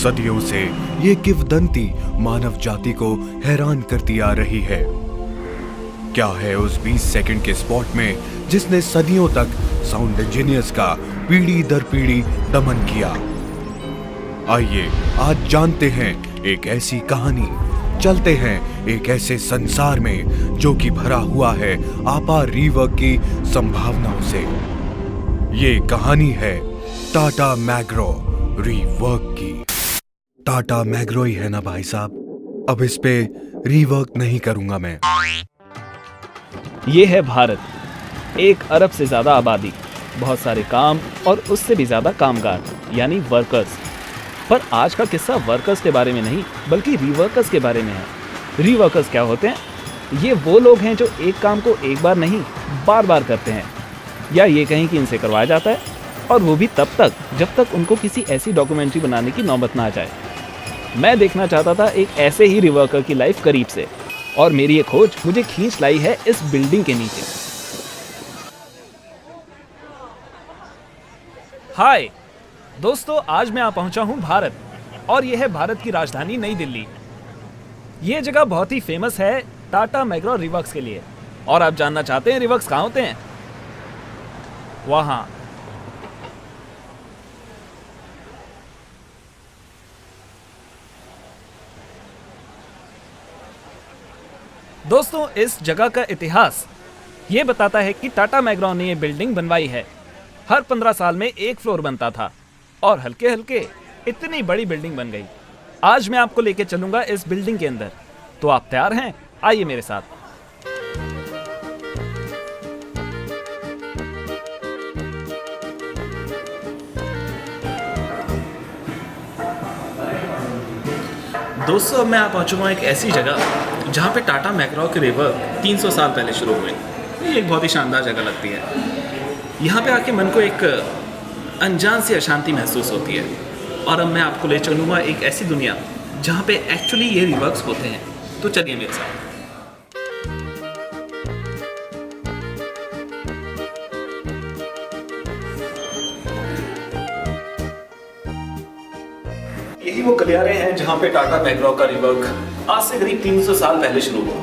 सदियों से ये किंवदंती मानव जाति को हैरान करती आ रही है। क्या है उस 20 सेकंड के स्पॉट में जिसने सदियों तक साउंड इंजीनियर्स का पीढ़ी दर पीढ़ी दमन किया। आइए आज जानते हैं एक ऐसी कहानी, चलते हैं एक ऐसे संसार में जो कि भरा हुआ है आपार रीवर्क की संभावनाओं से। ये कहानी है टाटा मैग्रो रीवर्क की। टाटा मैग्रो ही है ना भाई साहब, अब इस पे रीवर्क नहीं करूंगा मैं। ये है भारत, 1 अरब से ज्यादा आबादी, बहुत सारे काम और उससे भी ज्यादा कामगार यानी वर्कर्स। पर आज का किस्सा वर्कर्स के बारे में नहीं बल्कि रीवर्कर्स के बारे में है। रीवर्कर्स क्या होते हैं? ये वो लोग हैं जो एक काम को एक बार नहीं बार बार करते हैं, या ये कहीं कि इनसे करवाया जाता है, और वो भी तब तक जब तक उनको किसी ऐसी डॉक्यूमेंट्री बनाने की नौबत ना आ जाए। मैं देखना चाहता था एक ऐसे ही रीवर्कर की लाइफ करीब से, और मेरी ये खोज मुझे खींच लाई है इस बिल्डिंग के नीचे। हाय दोस्तों, आज मैं आ पहुंचा हूं भारत, और यह है भारत की राजधानी नई दिल्ली। ये जगह बहुत ही फेमस है टाटा मैग्रो रीवर्क्स के लिए। और आप जानना चाहते हैं रीवर्क्स कहाँ होते हैं? वहां। दोस्तों, इस जगह का इतिहास ये बताता है कि टाटा मैग्रो ने ये बिल्डिंग बनवाई है। हर 15 साल में एक फ्लोर बनता था और हल्के हल्के इतनी बड़ी बिल्डिंग बन गई। आज मैं आपको लेके चलूंगा इस बिल्डिंग के अंदर। तो आप तैयार हैं? आइए मेरे साथ। दोस्तों, अब मैं आ पहुंचा हूं एक ऐसी जगह जहां पे टाटा मैग्रो के रीवर्क 300 साल पहले शुरू हुए। ये एक बहुत ही शानदार जगह लगती है। यहाँ पे आके मन को एक अनजान सी अशांति महसूस होती है। और अब मैं आपको ले चलूँगा एक ऐसी दुनिया जहाँ पे एक्चुअली ये रीवर्क्स होते हैं। तो चलिए मेरे साथ। यही वो गलियारे हैं जहाँ पे टाटा मैग्रो का रीवर्क आज से करीब 300 साल पहले शुरू हुआ।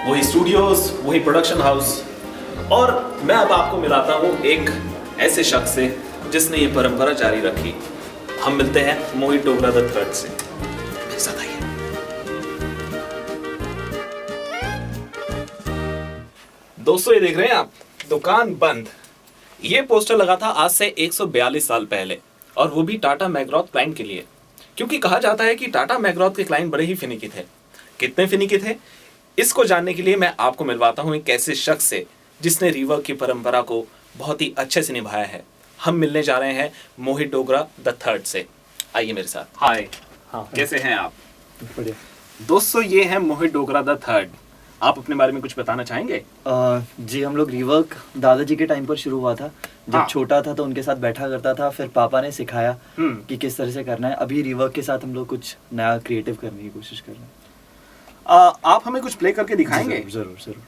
वही स्टूडियोज, वही प्रोडक्शन हाउस, और मैं अब आपको मिलाता हूँ एक ऐसे शख्स से जिसने ये परंपरा जारी रखी। हम मिलते हैं मोहित डोगरा III से। मेरे साथ आइए। दोस्तों, ये देख रहे हैं आप, दुकान बंद। ये पोस्टर लगा था आज से 142 साल पहले, और वो भी टाटा मैग्रो क्लाइंट के लिए। क्योंकि कहा जाता है कि टाटा मैग्रो के क्लाइंट बड़े ही फिनिकी थे। कितने फिनिकी थे, इसको जानने के लिए मैं आपको मिलवाता हूँ एक ऐसे शख्स से जिसने रीवर्क की परंपरा को बहुत ही अच्छे से निभाया है। हम मिलने जा रहे हैं मोहित डोगरा III से। आइए मेरे साथ। हाय। हाँ, कैसे हैं आप? बढ़िया। दोस्तों, ये हैं मोहित डोगरा III। आप अपने बारे में कुछ बताना चाहेंगे? जी, हम लोग रीवर्क दादाजी के टाइम पर शुरू हुआ था। जब छोटा था तो उनके साथ बैठा करता था, फिर पापा ने सिखाया कि किस तरह से करना है। अभी रीवर्क के साथ हम लोग कुछ नया क्रिएटिव करने की कोशिश कर रहे हैं। आप हमें कुछ प्ले करके दिखाएंगे? जरूर जरूर।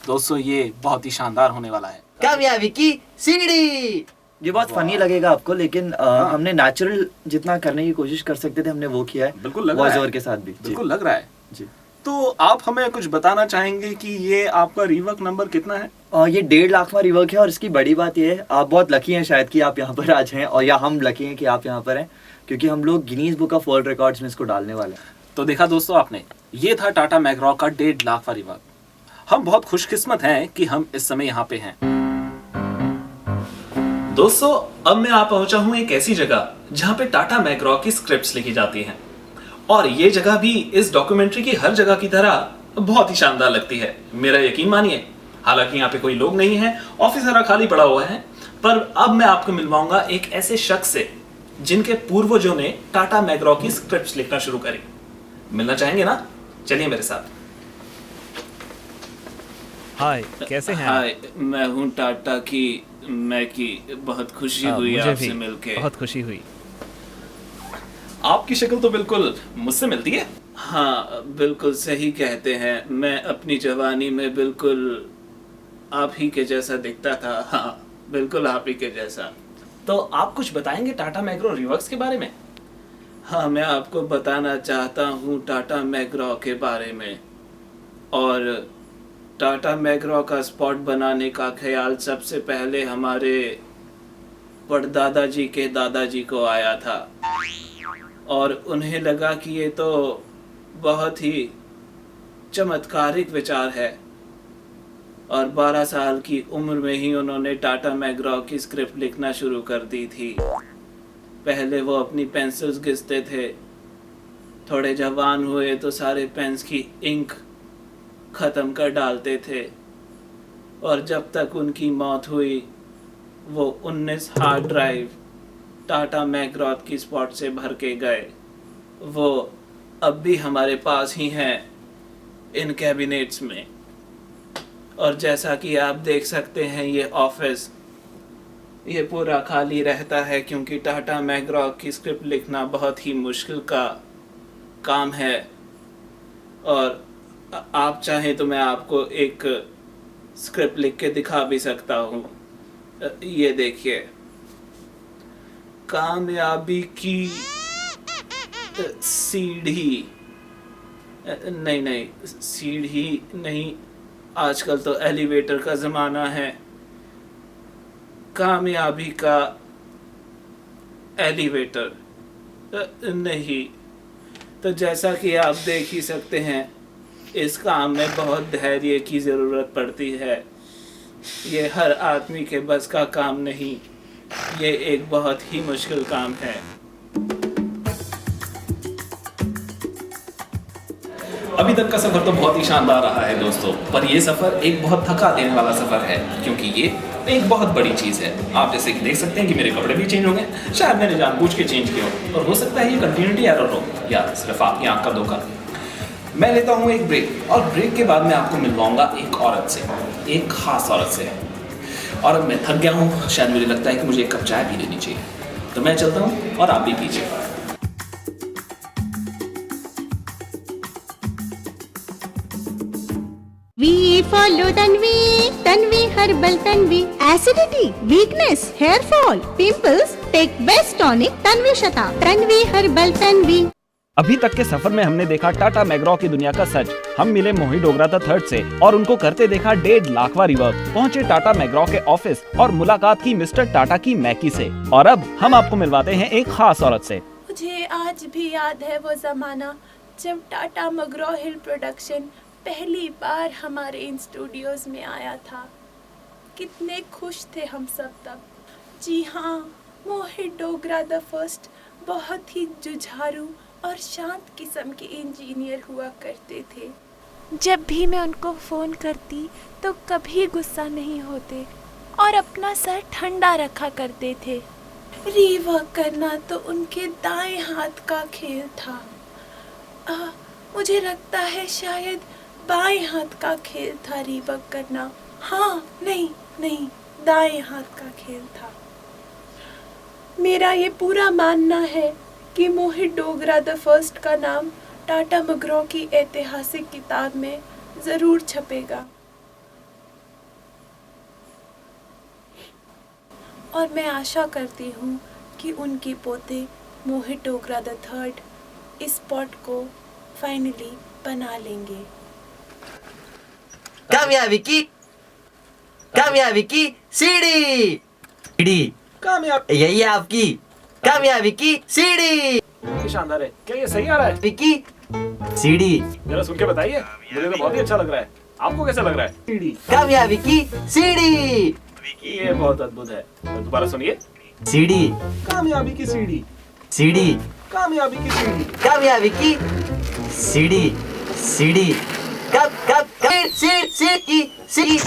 दोस्तों, ये बहुत ही शानदार होने वाला है। कामयाबी की सीढ़ी। ये बहुत फनी लगेगा आपको, लेकिन हमने नेचुरल जितना करने की कोशिश कर सकते थे हमने वो किया है। बिल्कुल लग रहा है। वॉइस ओवर के साथ भी। बिल्कुल लग रहा है जी। तो आप हमें कुछ बताना चाहेंगे कि ये आपका रीवर्क नंबर कितना है? ये 1.5 लाखवां रीवर्क है। और इसकी बड़ी बात ये है, आप बहुत लकी हैं शायद कि आप यहाँ पर आज हैं, और या हम लकी हैं कि आप यहाँ पर हैं, क्योंकि हम लोग Guinness book of world records में इसको डालने वाले हैं। तो देखा दोस्तों आपने, ये था टाटा मैग्रो का 1.5 लाखवां रीवर्क। हम बहुत खुशकिस्मत हैं कि हम इस समय यहाँ पे हैं। दोस्तों, अब मैं आ पहुंचा हूं एक ऐसी जगह जहां पे टाटा मैग्रो की स्क्रिप्ट्स लिखी जाती हैं। और ये जगह भी इस डॉक्यूमेंट्री की हर जगह की तरह बहुत ही शानदार लगती है, मेरा यकीन मानिए। हालांकि यहाँ पे कोई लोग नहीं है, ऑफिस सारा खाली पड़ा हुआ है। पर अब मैं आपको मिलवाऊंगा एक ऐसे शख्स से जिनके पूर्वजों ने टाटा मैग्रो की स्क्रिप्ट्स लिखना शुरू करी। मिलना चाहेंगे ना? चलिए मेरे साथ। हाय, कैसे हैं? हाय, मैं हूँ टाटा की बहुत खुशी हुई आपसे मिलके। बहुत खुशी हुई। आपकी शक्ल तो बिल्कुल मुझसे मिलती है। हाँ, बिल्कुल सही कहते हैं। मैं अपनी जवानी में बिल्कुल आप ही के जैसा दिखता था। हाँ, बिल्कुल आप ही के जैसा। तो आप कुछ बताएंगे टाटा मैग्रो रीवर्क्स के बारे में? हाँ, मैं आपको बताना चाहता हूँ टाटा मैग्रॉ के बारे में। और टाटा मैग्रॉ का स्पॉट बनाने का ख्याल सबसे पहले हमारे परदादाजी के दादाजी को आया था, और उन्हें लगा कि ये तो बहुत ही चमत्कारिक विचार है, और 12 साल की उम्र में ही उन्होंने टाटा मैग्रॉ की स्क्रिप्ट लिखना शुरू कर दी थी। पहले वो अपनी पेंसिल्स घिसते थे, थोड़े जवान हुए तो सारे पेन्स की इंक ख़त्म कर डालते थे, और जब तक उनकी मौत हुई वो 19 हार्ड ड्राइव टाटा मैग्रॉ की स्पॉट से भर के गए। वो अब भी हमारे पास ही हैं इन कैबिनेट्स में। और जैसा कि आप देख सकते हैं, ये ऑफिस ये पूरा खाली रहता है क्योंकि टाटा मैग्रॉ की स्क्रिप्ट लिखना बहुत ही मुश्किल का काम है। और आप चाहें तो मैं आपको एक स्क्रिप्ट लिख के दिखा भी सकता हूँ। ये देखिए, कामयाबी की सीढ़ी, नहीं सीढ़ी नहीं, आजकल तो एलिवेटर का ज़माना है। कामयाबी का एलिवेटर नहीं। तो जैसा कि आप देख ही सकते हैं, इस काम में बहुत धैर्य की ज़रूरत पड़ती है। ये हर आदमी के बस का काम नहीं, ये एक बहुत ही मुश्किल काम है। अभी तक का सफर तो बहुत ही शानदार रहा है दोस्तों, पर ये सफर एक बहुत थका देने वाला सफर है, क्योंकि ये एक बहुत बड़ी चीज़ है। आप जैसे कि देख सकते हैं कि मेरे कपड़े भी चेंज हो गए, शायद मैंने जानबूझ के चेंज किया हो, और हो सकता है ये कंटिन्यूटी एरर हो या सिर्फ आपकी आंख का धोखा। मैं लेता हूँ एक ब्रेक, और ब्रेक के बाद मैं आपको मिलवाऊंगा एक औरत से, एक खास औरत से। और अब मैं थक गया हूँ, शायद मुझे लगता है कि मुझे एक कप चाय पी लेनी चाहिए, तो मैं चलता हूँ और आप भी पीजिए। We follow Tanvi herbal Tanvi. Acidity, weakness, hair fall, pimples, take best tonic Tanvi Shata. Tanvi herbal Tanvi. अभी तक के सफर में हमने देखा टाटा मैग्रॉ की दुनिया का सच। हम मिले मोहित डोगरा द थर्ड से और उनको करते देखा 1.5 लाखवां रिवर्क। पहुंचे टाटा मैग्रॉ के ऑफिस और मुलाकात की मिस्टर टाटा की मैकी से। और अब हम आपको मिलवाते हैं एक खास औरत से। मुझे आज भी याद है वो ज़माना जब टाटा मैग्रॉ हिल प्रोडक्शन पहली बार हमारे इन स्टूडियोज़ में आया था। कितने खुश थे हम सब तब। जी हाँ, मोहित डोगरा द फर्स्ट बहुत ही जुझारू और शांत किस्म के इंजीनियर हुआ करते थे। जब भी मैं उनको फ़ोन करती तो कभी गुस्सा नहीं होते और अपना सर ठंडा रखा करते थे। रीवर्क करना तो उनके दाएं हाथ का खेल था। मुझे लगता है शायद बाएं हाथ का खेल था रीवर्क करना। हाँ, नहीं, दाएं हाथ का खेल था। मेरा ये पूरा मानना है कि मोहित डोगरा द फर्स्ट का नाम टाटा मैग्रॉ की ऐतिहासिक किताब में ज़रूर छपेगा। और मैं आशा करती हूँ कि उनके पोते मोहित डोगरा द थर्ड इस स्पॉट को फाइनली बना लेंगे। कामयाबी की सीढ़ी यही है आपकी कामयाबी की सीढ़ी। शानदार है। क्या ये सही आ रहा है? की सीढ़ी जरा सुन के बताइए, मुझे तो बहुत ही अच्छा लग रहा है। आपको कैसा लग रहा है? सीढ़ी, कामयाबी की सीढ़ी। ये बहुत अद्भुत है। दोबारा सुनिए। सीढ़ी, कामयाबी की सीढ़ी, सीढ़ी, कामयाबी की सीढ़ी, कामयाबी की सीढ़ी, सीढ़ी, कब सीढ़ी की सीढ़ी।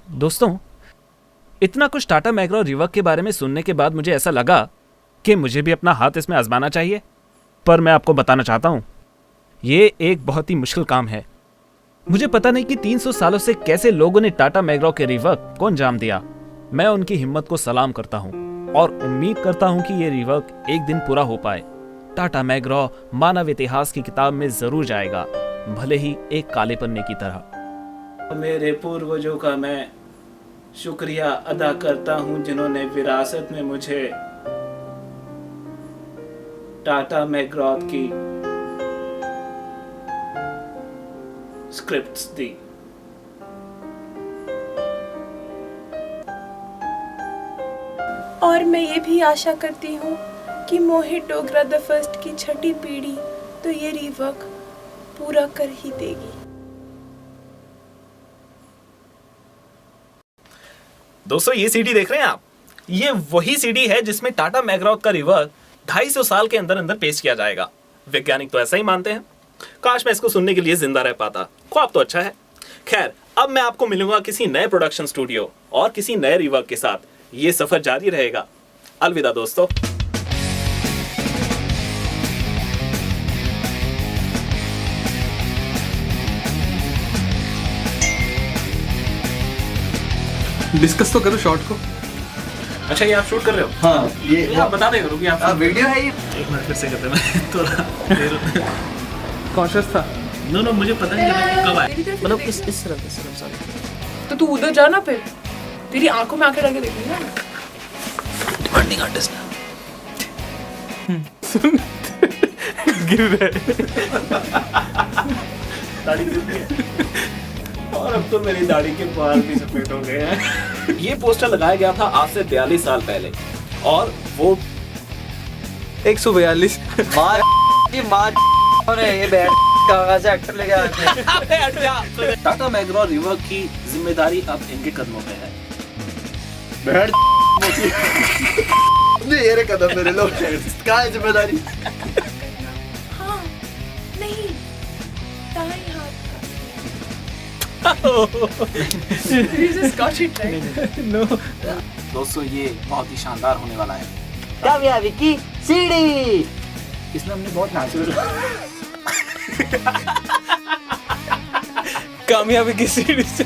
दोस्तों, इतना कुछ टाटा मैग्रॉ रिवर्क के बारे में सुनने के बाद मुझे ऐसा लगा कि मुझे भी अपना हाथ इसमें आजमाना चाहिए। पर मैं आपको बताना चाहता हूं, ये एक बहुत ही मुश्किल काम है। मुझे पता नहीं कि 300 सालों से कैसे लोगों ने टाटा मैग्रॉ के रिवर्क को अंजाम दिया। मैं उनकी हिम्मत को सलाम करता हूं और उम्मीद करता हूं कि ये रिवर्क एक दिन पूरा हो पाए। टाटा मैग्रॉ मानव इतिहास की किताब में जरूर जाएगा। भले ही एक काले पन्ने की तरह। मेरे पूर्वजों का मैं शुक्रिया अदा करता हूं जिन्होंने विरासत में मुझे टाटा मैकग्रॉ की स्क्रिप्ट्स दी। और मैं ये भी आशा करती हूँ कि मोहित डोगरा द फर्स्ट की छठी पीढ़ी तो ये रीवर्क पूरा कर ही देगी। दोस्तों ये सीडी देख रहे हैं आप, ये वही सीडी है जिसमें टाटा मैकग्रॉ का रिवर्क 250 साल के अंदर अंदर पेश किया जाएगा। वैज्ञानिक तो ऐसा ही मानते हैं। काश मैं इसको सुनने के लिए जिंदा रह पाता। ख्वाब तो अच्छा है। खैर, अब मैं आपको मिलूंगा किसी नए प्रोडक्शन स्टूडियो और किसी नए रिवर्क के साथ। ये सफर जारी रहेगा। अलविदा दोस्तों। डिस्कस तो करो शॉट को। अच्छा, ये आप शूट कर रहे हो? हाँ, ये आप बता देगा रुकिए आप। वीडियो है ये। एक मिनट फिर से करते मैं थोड़ा कॉन्शियस था। नो मुझे पता नहीं लगा कब आया। मतलब इस तरफ सॉरी। तो तू उधर जाना, फिर तेरी आंखों में आंखें डाल के देखनी है। डिमांडिंग आर्टिस्ट गिर रहे। दाढ़ी गिर गई है। और अब तो मेरी दाढ़ी के बाल भी सफेद हो गए हैं। ये पोस्टर लगाया गया था आज से 42 साल पहले और वो 142 मार की मार ने ये बैठ कहाँ से एक्टर लेके आते हैं। टाटा मैकग्रॉ रिवर्क की जिम्मेदारी अब इनके कदमों पे है। बैठ ये रे कदम मेरे लोग क्या है जिम्मेदारी। हाँ, नहीं, दाएं हाथ का। दोस्तों ये बहुत ही शानदार होने वाला है। कामयाबी की सीढ़ी। इसमें हमने बहुत नेचुरल कामयाबी की सीढ़ी से